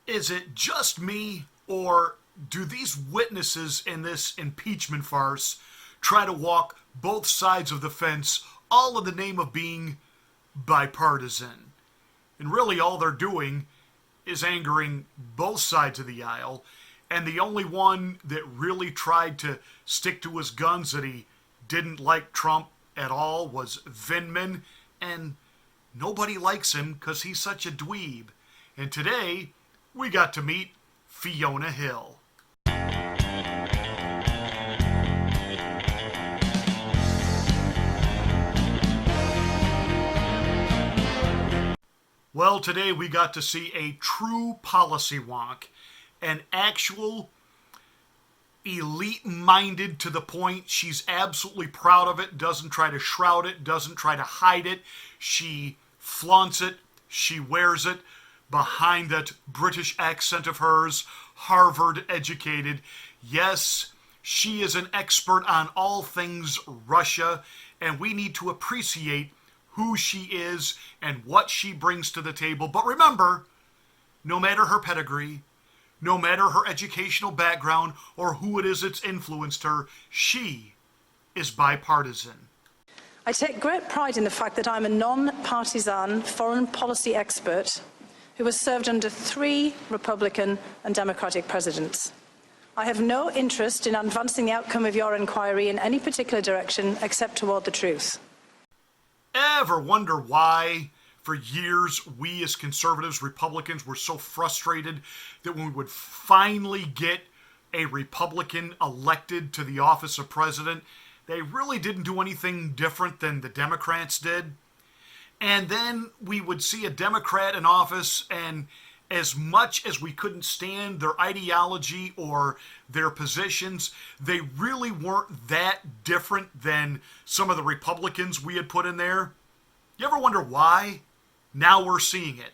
Is it just me, or do these witnesses in this impeachment farce try to walk both sides of the fence, all in the name of being bipartisan? And really all they're doing is angering both sides of the aisle, and the only one that really tried to stick to his guns that he didn't like Trump at all was Vindman, and nobody likes him because he's such a dweeb. And today, we got to meet Fiona Hill. Well, today we got to see a true policy wonk, an actual elite-minded to the point she's absolutely proud of it, doesn't try to shroud it, doesn't try to hide it. She flaunts it, she wears it behind that British accent of hers, Harvard-educated. Yes, she is an expert on all things Russia, and we need to appreciate who she is and what she brings to the table. But remember, no matter her pedigree, no matter her educational background or who it is that's influenced her, she is bipartisan. I take great pride in the fact that I'm a non-partisan foreign policy expert who has served under 3 Republican and Democratic presidents. I have no interest in advancing the outcome of your inquiry in any particular direction except toward the truth. Ever wonder why, for years, we as conservatives, Republicans, were so frustrated that when we would finally get a Republican elected to the office of president, they really didn't do anything different than the Democrats did? And then we would see a Democrat in office, and as much as we couldn't stand their ideology or their positions, they really weren't that different than some of the Republicans we had put in there. You ever wonder why? Now we're seeing it.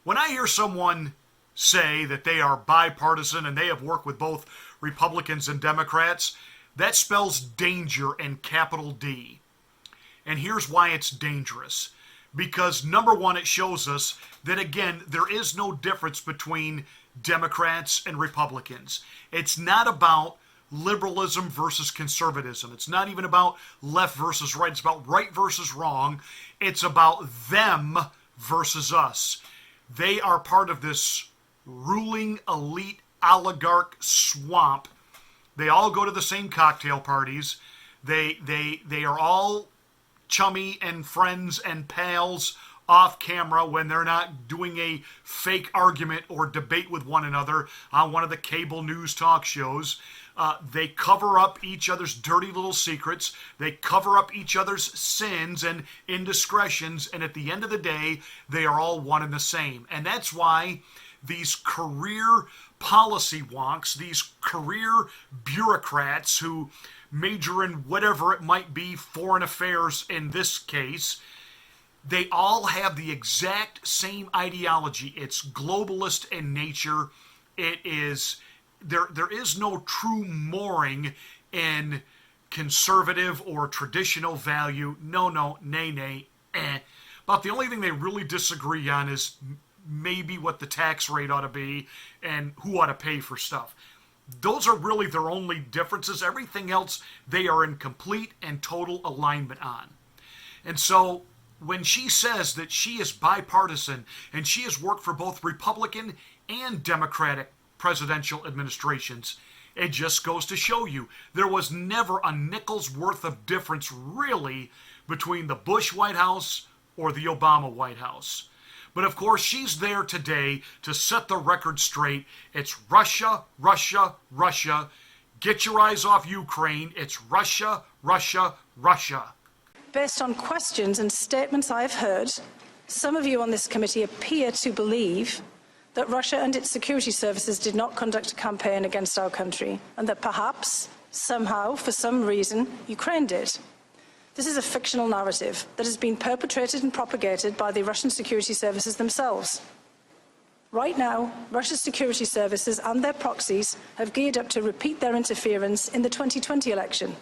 When I hear someone say that they are bipartisan and they have worked with both Republicans and Democrats, that spells danger in capital D. And here's why it's dangerous. Because, number one, it shows us that, again, there is no difference between Democrats and Republicans. It's not about liberalism versus conservatism. It's not even about left versus right. It's about right versus wrong. It's about them versus us. They are part of this ruling elite oligarch swamp. They all go to the same cocktail parties. They are all chummy and friends and pals off camera when they're not doing a fake argument or debate with one another on one of the cable news talk shows. They cover up each other's dirty little secrets. They cover up each other's sins and indiscretions. And at the end of the day, they are all one and the same. And that's why these career policy wonks, these career bureaucrats who major in whatever it might be, foreign affairs in this case, they all have the exact same ideology. It's globalist in nature. It is there is no true mooring in conservative or traditional value. No, nay, eh. But the only thing they really disagree on is maybe what the tax rate ought to be and who ought to pay for stuff. Those are really their only differences. Everything else they are in complete and total alignment on. And so when she says that she is bipartisan and she has worked for both Republican and Democratic presidential administrations, it just goes to show you there was never a nickel's worth of difference really between the Bush White House or the Obama White House. But of course, she's there today to set the record straight. It's Russia, Russia, Russia. Get your eyes off Ukraine. It's Russia, Russia, Russia. Based on questions and statements I've heard, some of you on this committee appear to believe that Russia and its security services did not conduct a campaign against our country, and that perhaps, somehow, for some reason, Ukraine did. This is a fictional narrative that has been perpetrated and propagated by the Russian security services themselves. Right now, Russia's security services and their proxies have geared up to repeat their interference in the 2020 election.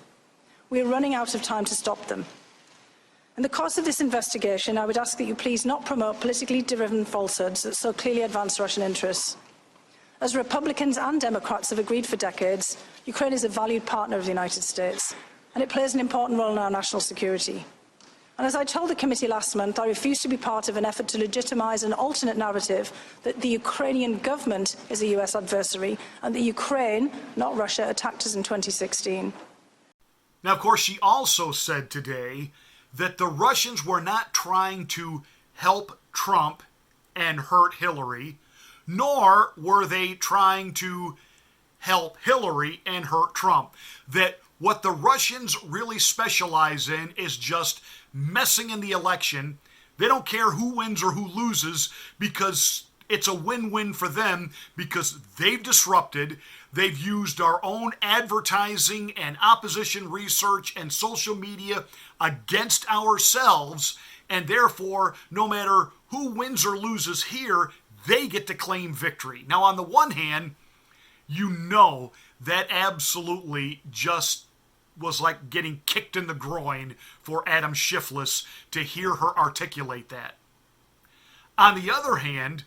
We are running out of time to stop them. In the course of this investigation, I would ask that you please not promote politically driven falsehoods that so clearly advance Russian interests. As Republicans and Democrats have agreed for decades, Ukraine is a valued partner of the United States, and it plays an important role in our national security. And as I told the committee last month, I refuse to be part of an effort to legitimise an alternate narrative that the Ukrainian government is a US adversary and that Ukraine, not Russia, attacked us in 2016. Now, of course, she also said today that the Russians were not trying to help Trump and hurt Hillary, nor were they trying to help Hillary and hurt Trump. That what the Russians really specialize in is just messing in the election. They don't care who wins or who loses because it's a win-win for them because they've disrupted. They've used our own advertising and opposition research and social media against ourselves, and therefore, no matter who wins or loses here, they get to claim victory. Now, on the one hand, you know that absolutely just was like getting kicked in the groin for Adam Schiff to hear her articulate that. On the other hand,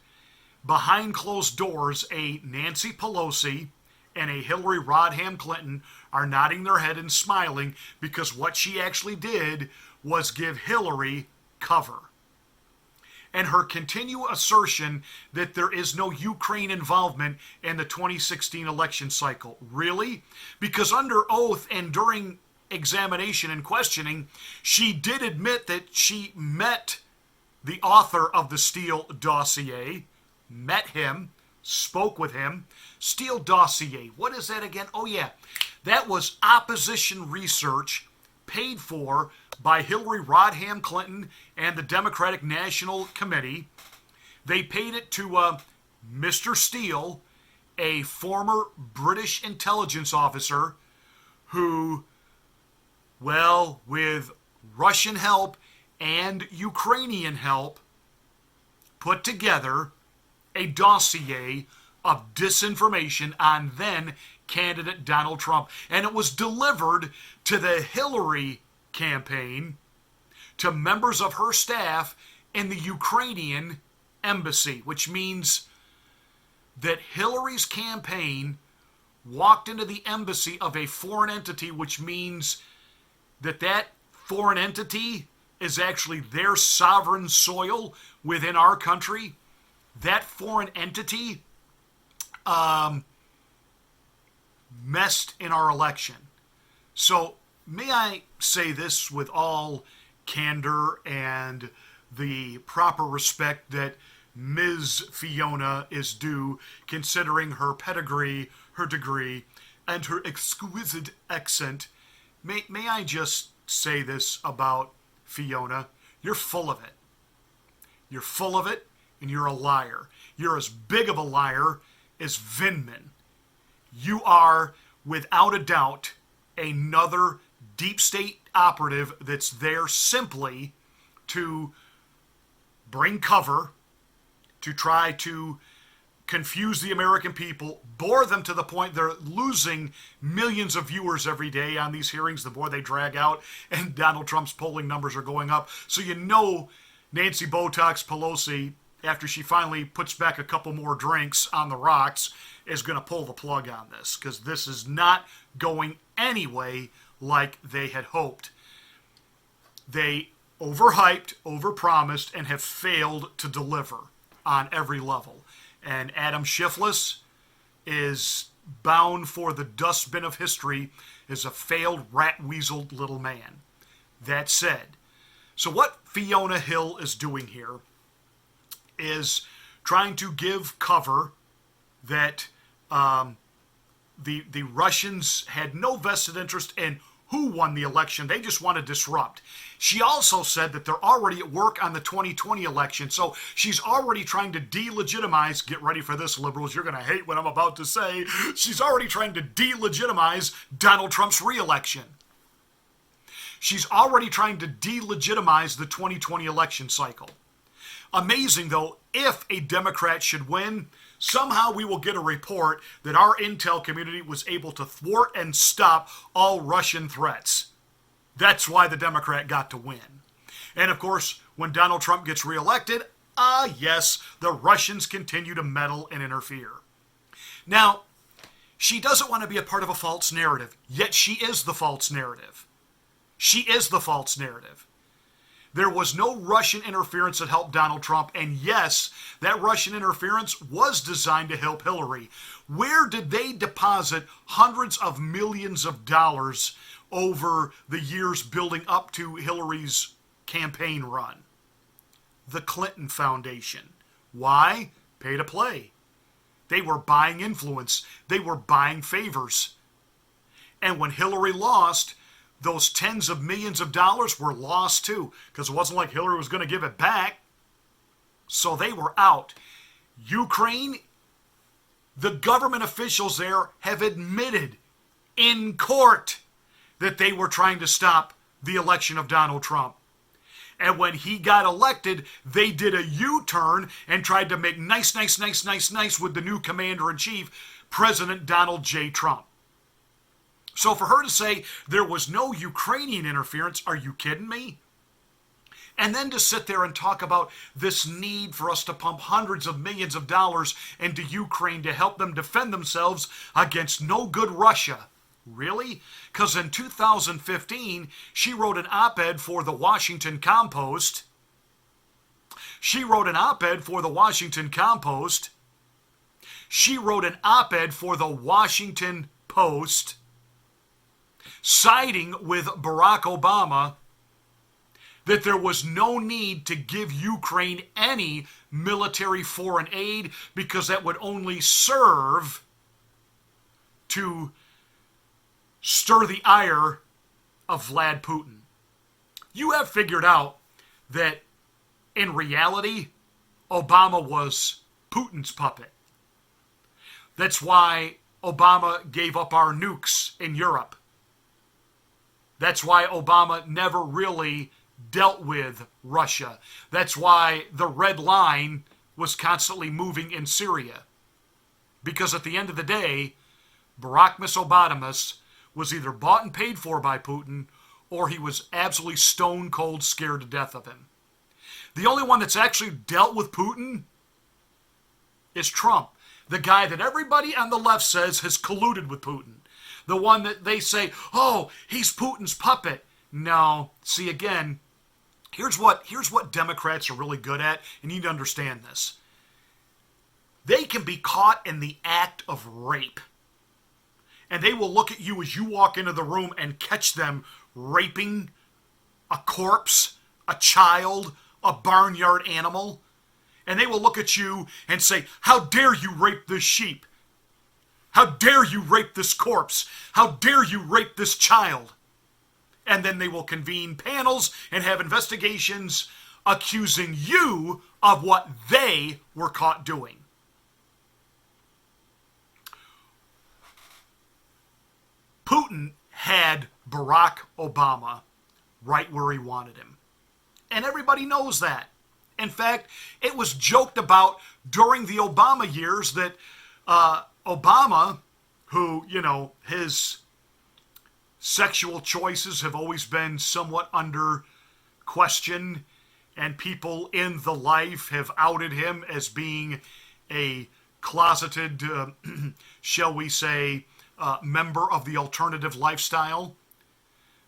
behind closed doors, a Nancy Pelosi and a Hillary Rodham Clinton are nodding their head and smiling because what she actually did was give Hillary cover. And her continued assertion that there is no Ukraine involvement in the 2016 election cycle. Really? Because under oath and during examination and questioning, she did admit that she met the author of the Steele dossier, met him, spoke with him. Steele dossier, what is that again? Oh yeah, that was opposition research paid for by Hillary Rodham Clinton and the Democratic National Committee. They paid it to Mr. Steele, a former British intelligence officer who, well, with Russian help and Ukrainian help, put together a dossier of disinformation on then candidate Donald Trump. And it was delivered to the Hillary campaign, to members of her staff in the Ukrainian embassy, which means that Hillary's campaign walked into the embassy of a foreign entity, which means that that foreign entity is actually their sovereign soil within our country. That foreign entity messed in our election. So may I say this with all candor and the proper respect that Ms. Fiona is due, considering her pedigree, her degree, and her exquisite accent. May I just say this about Fiona? You're full of it. You're full of it, and you're a liar. You're as big of a liar as Vindman. You are, without a doubt, another deep state operative that's there simply to bring cover, to try to confuse the American people, bore them to the point they're losing millions of viewers every day on these hearings the more they drag out, and Donald Trump's polling numbers are going up. So you know Nancy Botox Pelosi, after she finally puts back a couple more drinks on the rocks, is going to pull the plug on this, because this is not going anyway like they had hoped. They overhyped, overpromised, and have failed to deliver on every level. And Adam Schiff is bound for the dustbin of history as a failed rat-weaseled little man. That said, so what Fiona Hill is doing here is trying to give cover that the Russians had no vested interest in who won the election. They just want to disrupt. She also said that they're already at work on the 2020 election. So she's already trying to delegitimize, get ready for this, liberals, you're going to hate what I'm about to say. She's already trying to delegitimize Donald Trump's reelection. She's already trying to delegitimize the 2020 election cycle. Amazing, though, if a Democrat should win, somehow we will get a report that our intel community was able to thwart and stop all Russian threats. That's why the Democrat got to win. And of course, when Donald Trump gets reelected, yes, the Russians continue to meddle and interfere. Now, she doesn't want to be a part of a false narrative, yet she is the false narrative. She is the false narrative. There was no Russian interference that helped Donald Trump, and yes, that Russian interference was designed to help Hillary. Where did they deposit hundreds of millions of dollars over the years building up to Hillary's campaign run? The Clinton Foundation. Why? Pay to play. They were buying influence. They were buying favors. And when Hillary lost, those tens of millions of dollars were lost too, because it wasn't like Hillary was going to give it back. So they were out. Ukraine, the government officials there have admitted in court that they were trying to stop the election of Donald Trump. And when he got elected, they did a U-turn and tried to make nice with the new commander-in-chief, President Donald J. Trump. So for her to say there was no Ukrainian interference, are you kidding me? And then to sit there and talk about this need for us to pump hundreds of millions of dollars into Ukraine to help them defend themselves against no good Russia. Really? Because in 2015, she wrote an op-ed for the Washington Compost. She wrote an op-ed for the Washington Compost. She wrote an op-ed for the Washington Post, siding with Barack Obama that there was no need to give Ukraine any military foreign aid because that would only serve to stir the ire of Vlad Putin. You have figured out that in reality, Obama was Putin's puppet. That's why Obama gave up our nukes in Europe. That's why Obama never really dealt with Russia. That's why the red line was constantly moving in Syria. Because at the end of the day, Barack Obama was either bought and paid for by Putin, or he was absolutely stone cold scared to death of him. The only one that's actually dealt with Putin is Trump, the guy that everybody on the left says has colluded with Putin. The one that they say, oh, he's Putin's puppet. No, see again, here's what Democrats are really good at, and you need to understand this. They can be caught in the act of rape. And they will look at you as you walk into the room and catch them raping a corpse, a child, a barnyard animal. And they will look at you and say, how dare you rape this sheep? How dare you rape this corpse? How dare you rape this child? And then they will convene panels and have investigations accusing you of what they were caught doing. Putin had Barack Obama right where he wanted him. And everybody knows that. In fact, it was joked about during the Obama years that Obama, who, his sexual choices have always been somewhat under question, and people in the life have outed him as being a closeted, shall we say, member of the alternative lifestyle.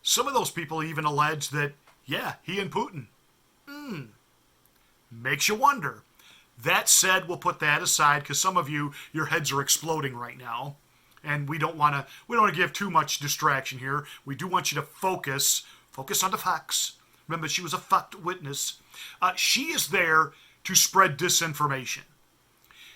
Some of those people even allege that, yeah, he and Putin. Makes you wonder. That said, we'll put that aside because some of you, your heads are exploding right now. And we don't want to give too much distraction here. We do want you to focus on the facts. Remember, she was a fact witness. She is there to spread disinformation.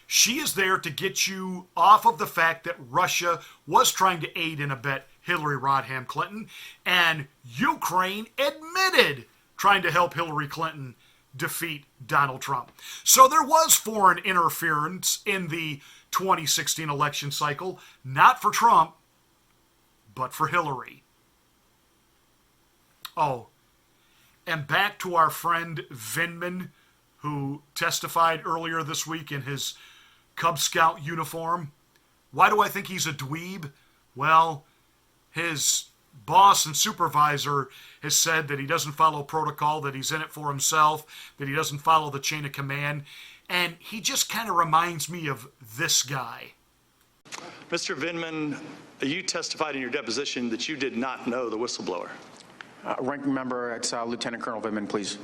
She is there to get you off of the fact that Russia was trying to aid and abet Hillary Rodham Clinton, and Ukraine admitted trying to help Hillary Clinton defeat Donald Trump. So there was foreign interference in the 2016 election cycle, not for Trump, but for Hillary. Oh, and back to our friend Vindman, who testified earlier this week in his Cub Scout uniform. Why do I think he's a dweeb? Well, his boss and supervisor has said that he doesn't follow protocol, that he's in it for himself, that he doesn't follow the chain of command. And he just kind of reminds me of this guy. Mr. Vindman, you testified in your deposition that you did not know the whistleblower. Ranking member, it's Lieutenant Colonel Vindman, please.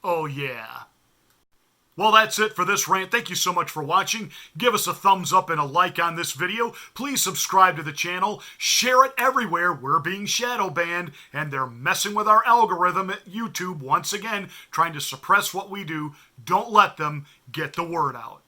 Oh, yeah. Well, that's it for this rant. Thank you so much for watching. Give us a thumbs up and a like on this video. Please subscribe to the channel. Share it everywhere. We're being shadow banned, and they're messing with our algorithm at YouTube once again, trying to suppress what we do. Don't let them get the word out.